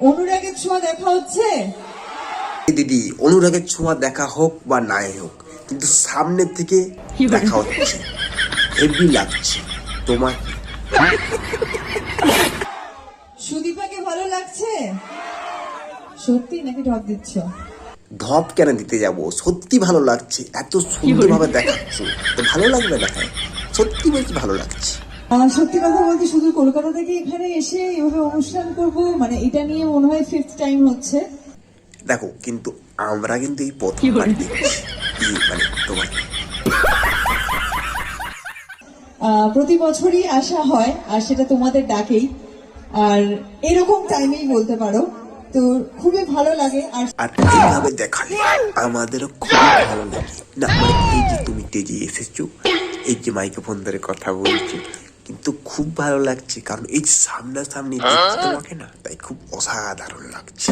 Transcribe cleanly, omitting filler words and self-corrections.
অনুরাগের ছোঁয়া দেখা হচ্ছে? দিদি, অনুরাগের ছোঁয়া দেখা হোক বা নাই হোক, কিন্তু সামনে থেকে দেখা হচ্ছে, হেভি লাগছে। তোমার সুদীপাকে ভালো লাগছে? সত্যি নাকি ঢপ দিচ্ছ? ধপ কেন দিতে যাব, সত্যি ভালো লাগছে। এত সুন্দরভাবে দেখাচ্ছ তো ভালো লাগবে না? হ্যাঁ, সত্যি বলছি ভালো লাগছে। সত্যি কথা বলতে শুধু কলকাতা থেকে এখানে এসে এভাবে অনুষ্ঠান করব, মানে এটা নিয়ে মনে হয় 5th টাইম হচ্ছে। দেখো, কিন্তু আমরা কিন্তু এই প্রথমবার দেখছি মানে তোমার। প্রতি বছরই আসা হয়, আর সেটা তোমাদের ডাকেই, আর এরকম টাইমেই বলতে পারো। তো খুবই ভালো লাগে। আর আর এইভাবে দেখালে আমাদেরও খুব ভালো লাগে না। মানে এই যে তুমি তেজে এসেছো, এই যে মাইক্রোফোন ধরে কথা বলছো, কিন্তু খুব ভালো লাগছে, কারণ এই সামনাসামনি দেখছি তোমাকে না, তাই খুব অসাধারণ লাগছে।